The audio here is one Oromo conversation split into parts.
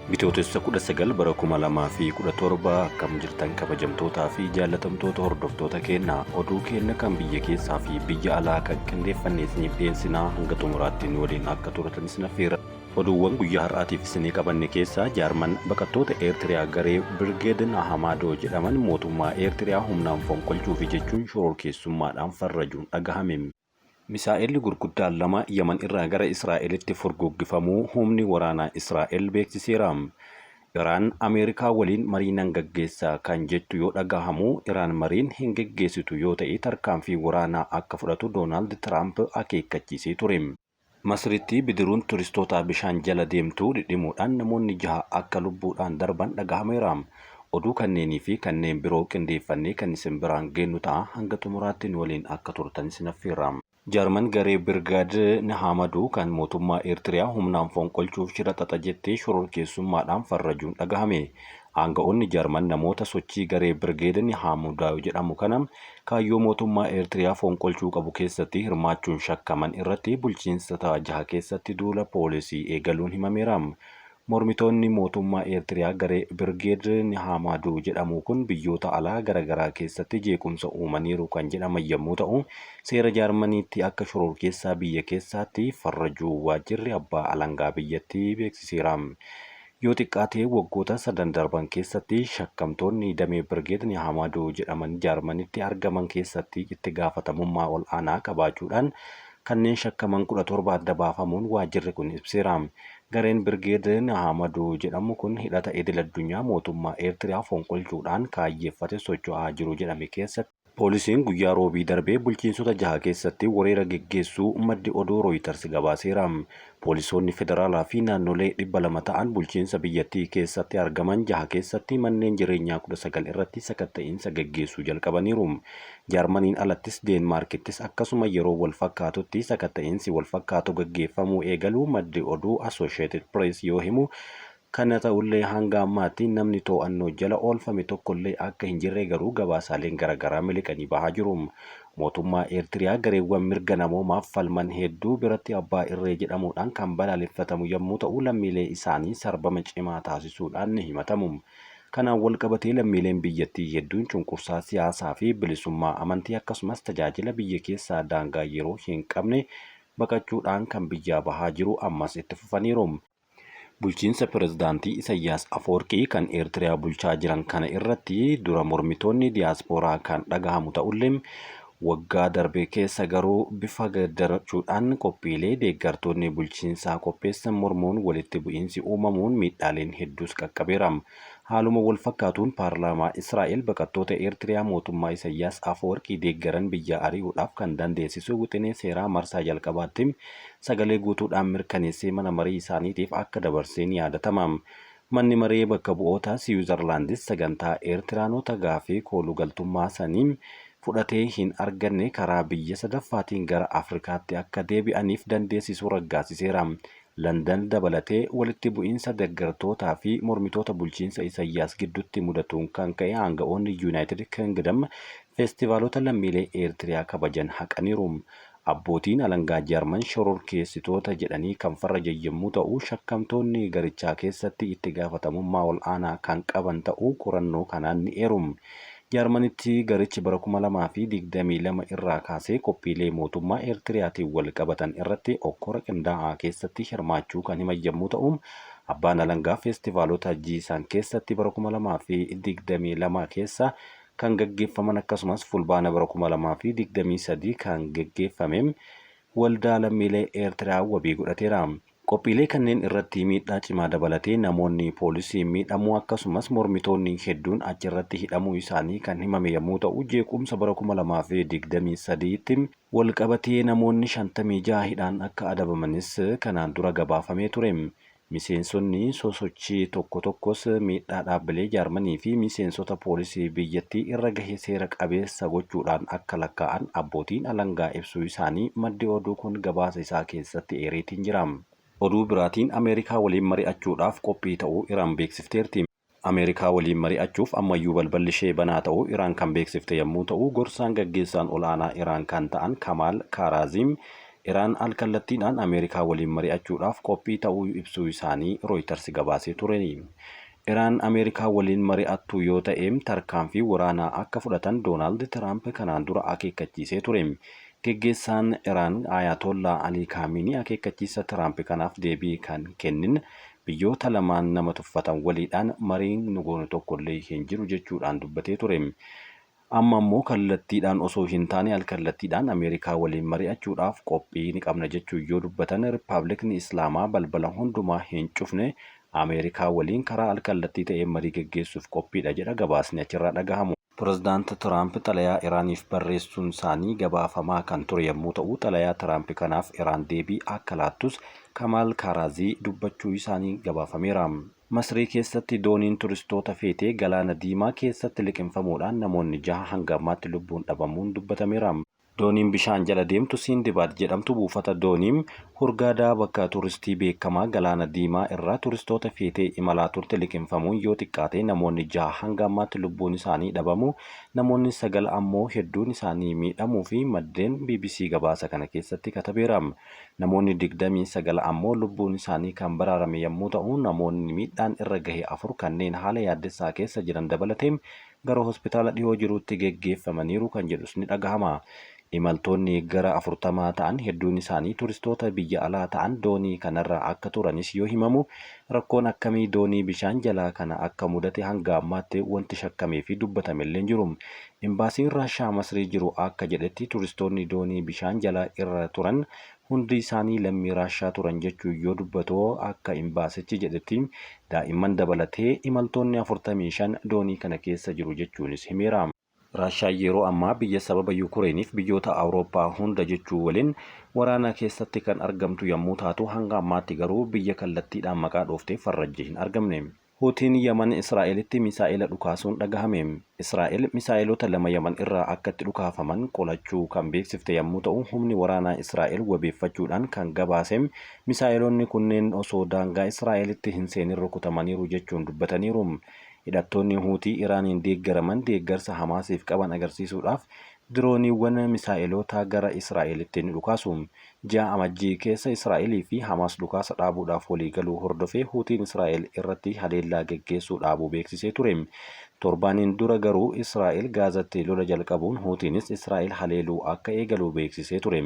Bitootessa 19 bara 2017 akkam jirtan kabajamtootaa fi jaalatamtoota hordoftoota keenyaa oduu keenya kan biyya keessaa fi biyya alaa kan qindeeffannee isiniif dhiyeessinaa hanga xumuraatti waliin akka turtan isin affeera. Oduuwwan guyyaa har'aatiif isinii qabanne keessaa jaarman baqattoota Eertiriyaa garee Birgeed Nahamaadoo jedhaman mootummaa Eertiriyaa humnaan fonqolchuuf jechuun shororkeessummaadhaan farrajuun dhagahame. Misaa'elli gurguddaan lama Yaman irraa gara Israa'elitti furguggifamuu humni waraanaa Israa'el beeksiseera. Iraan Ameerikaa waliin mariin gaggeessaa kan jettu yoo dhagahamu Iraan mariin hin gaggeessitu yoo ta'e tarkaanfii waraanaa akka fudhatu Doonaald Tiraamp akeekkachiisee ture. Masritti bidiruun turistootaa bishaan jala deemtuu dhidhimuudhaan namoonni 6 akka lubbuudhaan darban dhagahameera. Oduu kanneenii fi kanneen biroo qindeeffannee kan isin biraan geenyu ta'a hanga xumuraatti waliin akka turtan isin affeerra. Jaarman garee Birgeed Nahamaadoo kan mootummaa Eertiriyaa humnaan fonqolchuuf shira xaxa jettee shororkeessummaadhaan farrajuun dhagahame. Aanga'oonni Jaarman namoota sochii garee Birgeed Nahamaadoo jedhamu kana kaayyoo mootummaa Eertiriyaa fonqolchuu qabu keessatti hirmaachuun shakkaman irratti bulchiinsa 6 keessatti duula poolisii eegaluun himameera. Mormitoonni mootummaa Eertiriyaa garee Birgeed Nahamaadoo jedhamu kun biyyoota alaa garaagaraa keessatti jeequmsa uumaniiru kan jedhaman yommuu ta'u, seera Jaarmaniitti akka shororkeessaa biyya keessaatti farrajuu waajjirri abbaa alangaa biyyattii beeksiseera. Yoo xiqqaatee waggoota 3 darban keessatti shakkamtoonni damee Birgeed Nahamaadoo jedhaman Jaarmanitti argaman keessatti itti gaafatamummaa ol aanaa qabaachuudhaan kanneen shakkaman 17 adda baafamuun waajjirri kun ibseera. Gareen Birgeed Nahamaadoo jedhamu kun hidhata idil-addunyaa mootummaa Eertiriyaa fonqolchuudhaan kaayyeeffate socho'aa jiru jedhame keessatti poolisiin guyyaa roobii darbee bulchiinsota 6 keessatti weerara geggeessuu maddi oduu Rooyiters gabaaseera. Poolisoonni federaalaa fi naannolee 200 ta'an bulchiinsa biyyattii keessatti argaman 6 keessatti manneen jireenyaa 19 irratti sakatta'iinsa geggeessuu jalqabaniiru. Jaarmaniin alattis Deenmaarkittis akkasuma yeroo wal fakkaatutti sakatta'iinsi wal fakkaatu geggeeffamuu eegaluu maddi oduu Associated Press yoo himu, kana ta'ullee hanga ammaatti namni to'annoo jala oolfame tokkollee akka hin jirre garuu gabaasaaleen garaagaraa miliqanii bahaa jiru. Mootummaa Eertiriyaa gareewwan mirga namoomaaf falman hedduu biratti abbaa irree jedhamuudhaan kan balaaleffatamu yommuu ta'u, lammiilee isaanii sarbama cimaa taasisuudhaan ni himatamu. Kanaan wal qabatee lammiileen biyyattii hedduun cunqursaa siyaasaa fi bilisummaa amantii akkasumas tajaajila biyya keessaa daangaa yeroo hin qabne baqachuudhaan kan biyyaa bahaa jiru ammas itti fufaniiru. Bulchiinsa pirezidaantii Isaayyaas Afoorqii kan Eertiriyaa bulchaa jiran kana irratti dura mormitoonni diyaaspooraa kan dhagahamu ta'ullee waggaa darbe keessa garuu bifa gaddarachuudhaan qophiilee deeggartoonni bulchiinsaa qopheessan mormuun walitti bu'iinsi uumamuun miidhaaleen hedduus qaqqabeera. Haaluma wal fakkaatuun paarlaamaa Israa'el baqattoota Eertiriyaa mootummaa Isaayyaas Afoorqii deeggaran biyya ari'uudhaaf kan dandeessisu wixinee seeraa marsaa jalqabaatti sagalee guutuudhaan mirkaneessee mana marii isaaniitiif akka dabarsee ni yaadatama. Manni maree bakka bu'oota Siwiizerlaandis sagantaa Eertiraanota gaafii koolugaltummaa sanii fudhatee hin arganne karaa biyya sadaffaatiin gara Afrikaatti akka deebi'aniif dandeessisu raggaasiseera. London dabalatee walitti bu'iinsa deeggartootaa fi mormitoota bulchiinsa Isaayyaas gidduutti mudatuun kan ka'e aanga'oonni Yuunaayitid Kingdom feestivaalota lammiilee Eertiriyaa kabajan haqaniiru. Abbootiin alangaa Jaarman shororkeessitoota jedhanii kan farrajan yommuu ta'u, shakkamtoonni garichaa keessatti itti gaafatamummaa ol aanaa kan qaban ta'uu qorannoo kanaan ni eeru. Jaarmanitti garichi bara 2022 irraa kaasee qophiilee mootummaa Eertiriyaatiin wal qabatan irratti okkora qindaa'aa keessatti hirmaachuu kan himan yommuu ta'u, abbaan alangaa feestivaalota jiisan keessatti bara 2022 keessa kan gaggeeffaman akkasumas fulbaana bara 2023 kan gaggeeffame waldaa lammiilee Eertiriyaa wabii godhateera. Qophiilee kanneen irratti miidhaa cimaa dabalatee namoonni poolisii miidhamuu akkasumas mormitoonni hedduun achirratti hidhamuu isaanii kan himame yommuu ta'u, jeequmsa bara 2023tti wal qabatee namoonni 56 hidhaan akka adabamanis kanaan dura gabaafamee ture. Miseensonni sosochii tokko tokkos miidhaa dhaabbilee Jaarmanii fi miseensota poolisii biyyattii irra gahee seera qabeessa gochuudhaan akka lakkaa'an abbootiin alangaa ibsuu isaanii maddi oduu kun gabaasa isaa keessatti eereetiin jira. Oduu biraatiin Ameerikaa waliin mari'achuudhaaf qophii ta'uu Iraan beeksifteerti. Ameerikaa waliin mari'achuuf ammayyuu balballi ishee banaa ta'uu Iraan kan beeksifte yommuu ta'u, gorsaan gaggeessaan olaanaa Iraan kan ta'an Kamaal Karaazim Iraan alkallattiidhaan Ameerikaa waliin mari'achuudhaaf qophii ta'uu ibsuu isaanii Reuters gabaasee ture. Iraan Ameerikaa waliin mari'attu yoo ta'e tarkaanfii waraanaa akka fudhatan Doonaald Tiraamp kanaan dura akeekkachiisee ture. Geggeessaan Iraan Ayatollaa Ali Khamenei akeekkachiisa Tiraamp kanaaf deebii kan kennin biyyoota lamaan nama tuffatan waliidhaan mariin nu goonu tokkollee hin jiru jechuudhaan dubbatee ture. Amma immoo kallattiidhaan osoo hin taane alkallattiidhaan Ameerikaa waliin mari'achuudhaaf qophii ni qabna jechuun yoo dubbatan Riippaabilikni Islaamaa balbala hundumaa hin cufne Ameerikaa waliin karaa alkallattii ta'ee marii geggeessuuf qophiidha jedha gabaasni achirraa dhagahamu. Pireezidaanti Tiraamp xalayaa Iraaniif barreessuun isaanii gabaafamaa kan ture yommuu ta'u, xalayaa Tiraamp kanaaf Iraan deebii akka laattus Kamaal Karaazii dubbachuu isaanii gabaafameera. Masrii keessatti dooniin turistoota feetee galaana diimaa keessatti liqimfamuudhaan namoonni 6 hanga ammaatti lubbuun dhabamuun dubbatameera. Dooniin bishaan jala deemtu Sindibaad jedhamtu buufata dooniin hurgaadaa bakka turistii beekamaa galaana diimaa irraa turistoota feetee imalaa turte liqimfamuun yoo xiqqaate namoonni 6 hanga ammaatti lubbuun isaanii dhabamu, namoonni 9 ammoo hedduun isaanii miidhamuu fi maddeen BBC gabaasa kana keessatti katabeera. Namoonni 29 ammoo lubbuun isaanii kan baraarame yommuu ta'u, namoonni miidhaan irra gahe 4 kanneen haala yaaddessaa keessa jiran dabalatee gara hospitaala dhiyoo jiruutti geggeeffamaniiru kan jedhus ni dhagahama. Imaltoonni gara 40 ta'an hedduun isaanii turistoota biyya alaa ta'an doonii kanarra akka turanis yoo himamu, rakkoon akkamii doonii bishaan jalaa kana akka mudate hanga ammaatti wanti shakkamee fi dubbatamellee jiru. Imbaasiin Raashaa Masrii jiru akka jedhetti turistoonni doonii bishaan jalaa irra turan hundi isaanii lammii Raashaa turan jechuun yoo dubbatu akka imbaasichi jedhetti daa'imman dabalatee imaltoonni 45 doonii kana keessa jiru jechuunis himeera. Raashaan yeroo ammaa biyya sababa Yukureeniif biyyoota Awurooppaa hunda jechuu waliin waraana keessatti kan argamtu yommuu taatu, hanga ammaatti garuu biyya kallattiidhaan maqaa dhooftee farrajjii hin argamne. Huutiin Yaman Israa'elitti misaa'ila dhukaasuun dhagahame. Israa'el misaa'ilota 2 Yaman irraa akka itti dhukaafaman qolachuu kan beeksifte yommuu ta'u, humni waraanaa Israa'el wabeeffachuudhaan kan gabaase misaa'ilonni kunneen osoo daangaa Israa'elitti hin seenin rukutamaniiru jechuun dubbataniiru. Hidhattoonni Huutii Iraaniin deeggaraman deeggarsa Hamaasiif qaban agarsiisuudhaaf dirooniiwwan misaa'ilota gara Israa'elitti ni dhukaasu. Ji'a amajjii keessa Israa'elii fi Hamaas dhukaasa dhaabuudhaaf waliigaluu hordofee Huutiin Israa'el irratti haleellaa geggeessuu dhaabuu beeksisee ture. Torbaaniin dura garuu Israa'el Gaazatti lola jalqabuun Huutiinis Israa'el haleeluu akka eegalu beeksisee ture.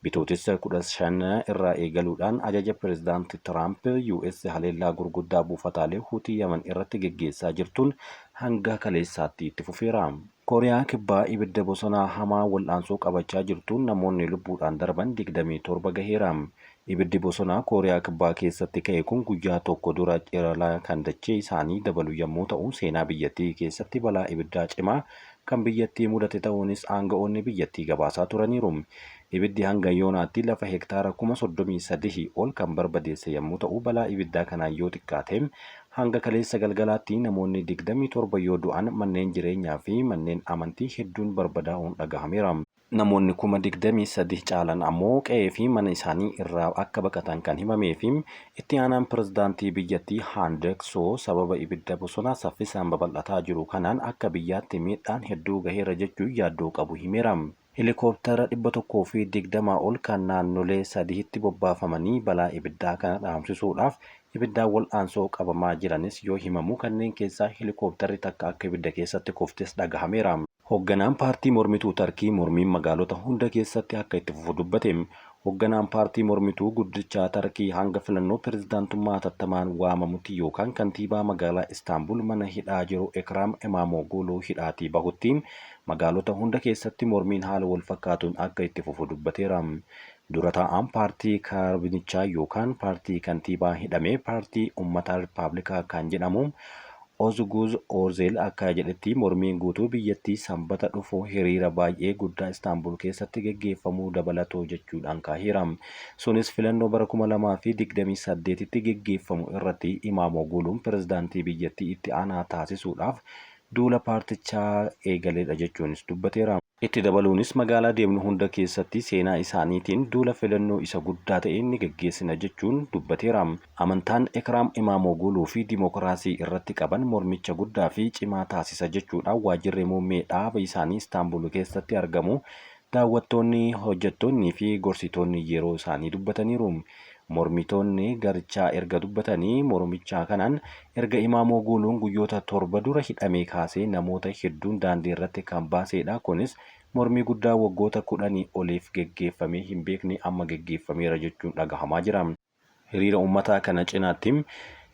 Bitootessa 15 irraa eegaluudhaan ajaja pireezidaanti Tiraamp US haleellaa gurguddaa buufataalee Huutii Yaman irratti geggeessaa jirtuun hanga kaleessaatti itti fufeera. Kooriyaa Kibbaa ibidda bosonaa hamaa wal'aansoo qabachaa jirtuun namoonni lubbuudhaan darban 27 gaheera. Ibiddi bosonaa Kooriyaa Kibbaa keessatti ka'e kun guyyaa tokko dura ciralaa kan dachee isaanii dabalu yommuu ta'u, seenaa biyyattii keessatti balaa ibiddaa cimaa kan biyyattii mudate ta'uunis aanga'oonni biyyattii gabaasaa turaniiru. Ibiddi hanga yoonaatti lafa hektaara 33 ol kan barbadeesse yommuu ta'u, balaa ibiddaa kanaan yoo xiqqaate hanga kaleessa galgalaatti namoonni 27 yoo du'an, manneen jireenyaa fi manneen amantii hedduun barbadaa'uun dhagahameera. Namoonni 23,000 caalan ammoo qe'ee fi mana isaanii irraa akka baqatan kan himamee fi itti aanaan pireezidaantii biyyattii Han Duck-soo sababa ibidda bosonaa saffisaan babal'ataa jiru kanaan akka biyyaatti miidhaan hedduu gaheera jechuun yaaddoo qabu himeera. Heelikooptara 120 ol kan naannolee 3tti bobbaafamanii balaa ibiddaa kana dhaamsisuudhaaf ibiddaan wal'aansoo qabamaa jiranis yoo himamu, kanneen keessaa heelikooptarri takka akka ibidda keessatti kuftes dhagahameera. Hoogganaan paartii mormituu Tarkii mormiin magaalota hunda keessatti akka itti fufu dubbate. Hoogganaan paartii mormituu guddichaa Tarkii hanga filannoo pireezidaantummaa hatattamaan waamamutti yookaan kantiibaa magaalaa Istaanbul mana hidhaa jiru Ekraam Imaamoglu hidhaatii bahutti magaalota hunda keessatti mormiin haala wal fakkaatuun akka itti fufu dubbateera. Dura taa'aan paartii kaabinichaa yookaan paartii kantiibaa hidhamee paartii uummataa Rippaabilikaa kan jedhamu Ozguz Ozel akka jedhetti mormiin guutuu biyyattii sanbata dhufu hiriira baay'ee guddaa Istaanbul keessatti geggeeffamuu dabalatoo jechuudhaan kaaheera. Sunis filannoo bara 2028tti geggeeffamu irratti Imaamogluun pireezidaantii biyyattii itti aanaa taasisuudhaaf duula paartichaa eegaleedha jechuunis dubbateera. Itti dabaluunis magaalaa deemnu hunda keessatti seenaa isaaniitiin duula filannoo isa guddaa ta'e ni geggeessina jechuun dubbateera. Amantaan Ekraam Imaamoglu fi dimokiraasii irratti qaban mormicha guddaa fi cimaa taasisa jechuudhaan waajjirri muummee dhaaba isaanii Istaanbul keessatti argamu daawwattoonni, hojjettoonnii fi gorsitoonni yeroo isaanii dubbataniiru. Mormitoonni garichaa erga dubbatanii mormichaa kanaan erga Imaamoo Guuluun guyyoota 7 dura hidhamee kaasee namoota hedduun daandii irratti kan baasedha. Kunis mormii guddaa waggoota 10 oliif geggeeffamee hin beekne amma geggeeffameera jechuun dhagahamaa jira. Hiriira uummataa kana cinaatti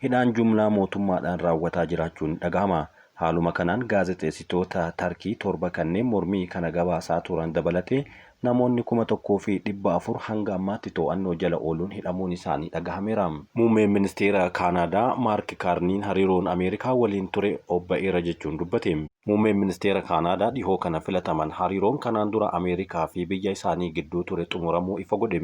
hidhaan jumlaa mootummaadhaan raawwataa jiraachuun dhagahama. Haaluma kanaan gaazexeessitoota Tarkii 7 kanneen mormii kana gabaasaa turan dabalatee namoonni 1,400 hanga ammaatti to'annoo jala ooluun hidhamuun isaanii dhagahameera. Muummeen ministeera Kaanaadaa Maark Kaarniin hariiroon Ameerikaa waliin ture obba'eera jechuun dubbate. Muummeen ministeera Kaanaadaa dhihoo kana filataman hariiroon kanaan dura Ameerikaa fi biyya isaanii gidduu ture xumuramuu ifa godhe.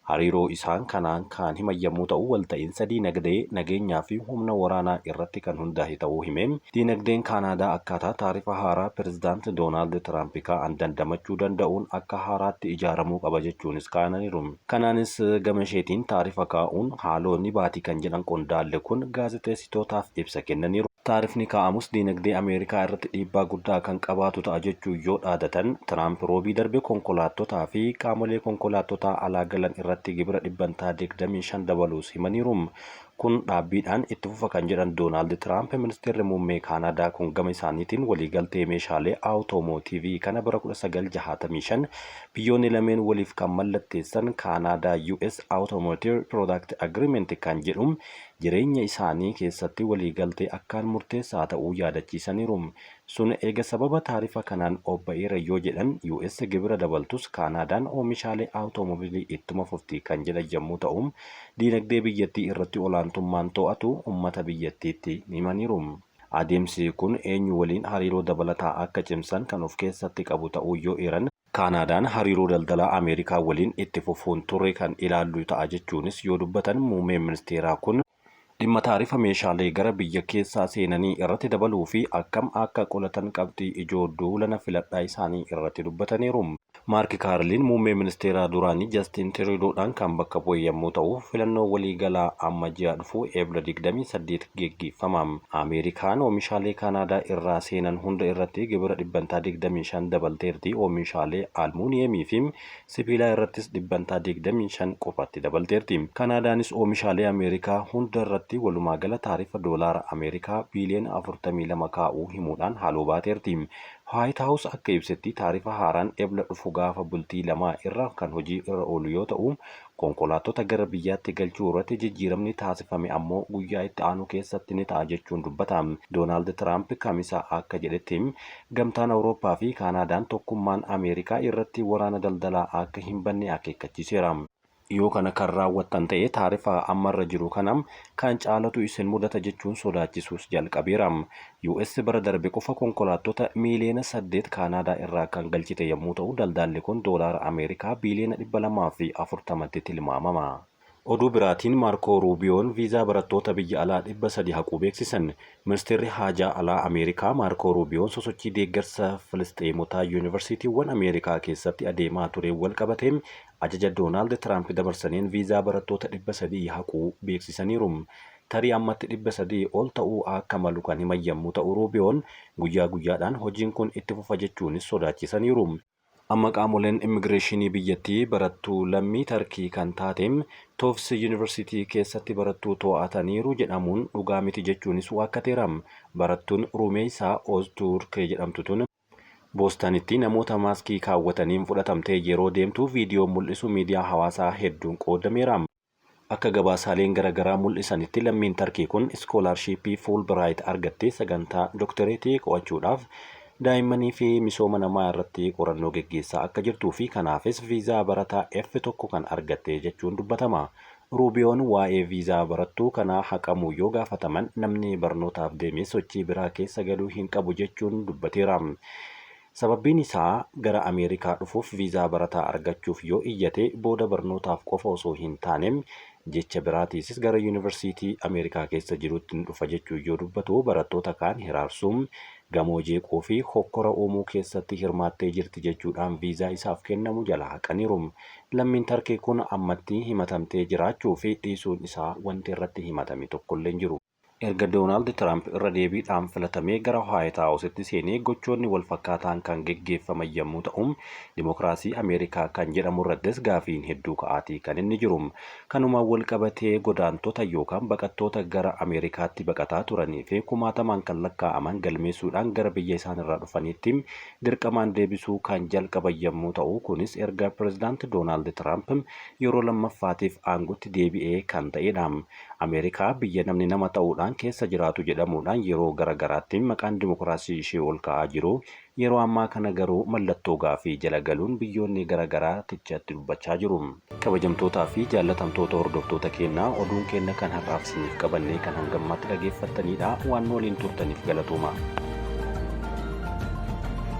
Hariiroo isaan kanaan kan himan yommuu ta'u walta'iinsa diinagdee, nageenyaa fi humna waraanaa irratti kan hundaa'e ta'uu hime. Diinagdeen Kaanaadaa akkaataa taarifa haaraa pirezidaanti Doonaald Tiraamp kaa'an dandamachuu danda'uun akka haaraatti ijaaramuu qaba jechuunis kaa'aniiru. Kanaanis gama isheetiin taarifa kaa'uun haaloo ni baati kan jedhan qondaalli kun gaazexeessitootaaf ibsa kennaniiru. Taarifni kaa'amus diinagdee Ameerikaa irratti dhiibbaa guddaa kan qabaatu ta'a jechuu yoo dhaadatan Tiraamp roobii darbe konkolaattotaa fi qaamolee konkolaattotaa alaa galan irratti gibira 25% dabaluus himaniiru. Kun dhaabbiidhaan itti fufa kan jedhan Doonaald Tiraamp ministeerri muummee Kaanaadaa kun gama isaaniitiin waliigaltee meeshaalee aawutoomotiivii kana bara 1965 biyyoonni lameen waliif kan mallatteessan Kaanaadaa US Automotive Product Agreement kan jedhu jireenya isaanii keessatti waliigaltee akkaan murteessaa ta'uu yaadachiisaniiru. Sun eega sababa taarifa kanaan obba'eera yoo jedhan US gibira dabaltus Kaanaadaan oomishaalee aawutoomobilii ittuma fufti kan jedhan yommuu ta'u diinagdee biyyattii irratti olaantummaan to'atu uummata biyyattiitti himaniiru. Adeemsi kun eenyu waliin hariiroo dabalataa akka cimsan kan of keessatti qabu ta'uu yoo eeran Kaanaadaan hariiroo daldalaa Ameerikaa waliin itti fufuun turre kan ilaallu ta'a jechuunis yoo dubbatan muummeen ministeeraa kun dhimma taarifa meeshaalee gara biyya keessaa seenanii irratti dabaluu fi akkam akka qolatan qabxii ijoo duulana filadhaa isaanii irratti dubbataniiru. Maark Kaarniin muummee ministeeraa duraanii Jastin Tiriidoodhaan kan bakka bu'e yommuu ta'u filannoo waliigalaa amma ji'a dhufu Eebila 28 geggeeffama. Ameerikaan oomishaalee Kaanaadaa irraa seenan hunda irratti gibira 25% dabalteerti. Oomishaalee almuuniyemii fi sibiilaa irrattis 25% qofatti dabalteerti. Kaanaadaanis oomishaalee Ameerikaa hunda irratti walumaa gala taarifa doolaara Ameerikaa biiliyoona 42 kaa'uu himuudhaan haaloo baateerti. White House akka ibsetti taarifa haaraan Eebila dhufu gaafa bultii lamaa irra kan hojii irra oolu yoo ta'u konkolaattota gara biyyaatti galchuu irratti jijjiiramni taasifame ammoo guyyaa itti aanu keessatti ni ta'a jechuun dubbata. Doonaald Tiraamp kamisa akka jedhetti gamtaan Awurooppaa fi Kaanaadaan tokkummaan Ameerikaa irratti waraana daldalaa akka hin banne akeekkachiiseera. Yoo kana kan raawwattan ta'e taarifa ammarra jiru kanam kan caalatu isin mudata jechuun sodaachisuus jalqabeera. US bara darbe qofa konkolaattota miiliyoona 8 Kaanaadaa irraa kan galchite yommuu ta'u daldalli kun doolaara Ameerikaa biiliyoona 240tti tilmaamama. Oduu biraatiin Maarko Ruubiyoon viizaa barattoota biyya alaa 300 haquu beeksisan. Ministeerri haajaa alaa Ameerikaa Maarko Ruubiyoon sosochii deeggarsa Filisxeemotaa yuunivarsiitiiwwan Ameerikaa keessatti adeemaa ture wal qabatee ajaja Doonaald Tiraamp dabarsaniin viizaa barattoota 300 haquu beeksisaniiru. Tarii ammatti 300 ol ta'uu akka malu kan himan yommuu ta'u Ruubiyoon guyyaa guyyaadhaan hojiin kun itti fufa jechuunis sodaachisaniiru. Amma qaamoleen immigireeshinii biyyattii barattuu lammii Tarkii kan taateen Toofs yuunivarsiitii keessatti barattuu to'ataniiru jedhamuun dhugaa miti jechuunis waakkateera. Barattuun Ruumeeysaa Oozturk jedhamtu tun Boostanitti namoota maaskii kaawwataniin fudhatamtee yeroo deemtu viidiyoo mul'isu miidiyaa hawaasaa hedduun qoodameera. Akka gabaasaaleen garaagaraa mul'isanitti lammiin Tarkii kun iskoolaarshiippii Fuulbiraayit argattee sagantaa dooktareetii qo'achuudhaaf daa'immanii fi misooma namaa irratti qorannoo geggeessaa akka jirtuu fi kanaafis viizaa barataa F1 kan argatte jechuun dubbatama. Ruubiyoon waa'ee viizaa barattuu kanaa haqamuu yoo gaafataman namni barnootaaf deemee sochii biraa keessa galuu hin qabu jechuun dubbateera. Sababbiin isaa gara Ameerikaa dhufuuf viizaa barataa argachuuf yoo iyyate booda barnootaaf qofa osoo hin taane jecha biraatiisis gara yuunivarsiitii Ameerikaa keessa jirutti dhufa jechuu yoo dubbatu barattoota kaan hiraarsuun gamoo jeequu fi hokkora uumuu keessatti hirmaattee jirti jechuudhaan viizaa isaaf kennamu jala haqaniiru. Lammiin Tarkii kun ammatti himatamtee jiraachuu fi dhiisuun isaa wanti irratti himatame tokkollee hin jiru. Erga Doonaald Tiraamp irra deebiidhaan filatamee gara Waayit Haawusitti seenee gochoonni wal fakkaataan kan geggeeffaman yommuu ta'u, Dimookiraasii Ameerikaa kan jedhamu irrattis gaafiin hedduu ka'aatii kan inni jiru. Kanumaan wal qabatee godaantota yookaan baqattoota gara Ameerikaatti baqataa turanii fi kumaatamaan kan lakkaa'aman galmeessuudhaan gara biyya isaan irraa dhufanitti dirqamaan deebisuu kan jalqaban yommuu ta'u, kunis erga Pireezidaanti Doonaald Tiraamp yeroo lammaffaatiif aangootti deebi'ee kan ta'edha. Ameerikaa biyya namni nama ta'uudhaan keessa jiraatu jedhamuudhaan yeroo garagaraatti maqaan dimookiraasii ishee ol ka'aa jiru. Yeroo ammaa kana garuu mallattoo gaafii jala galuun biyyoonni garagaraa tichatti dubbachaa jiru. Kabajamtootaa fi jaallatamtoota hordoftoota keenyaa oduun keenya kan har'aaf isiniif qabannee kan hangammaatti dhageeffattanidha. Waan waliin turtaniif galatooma.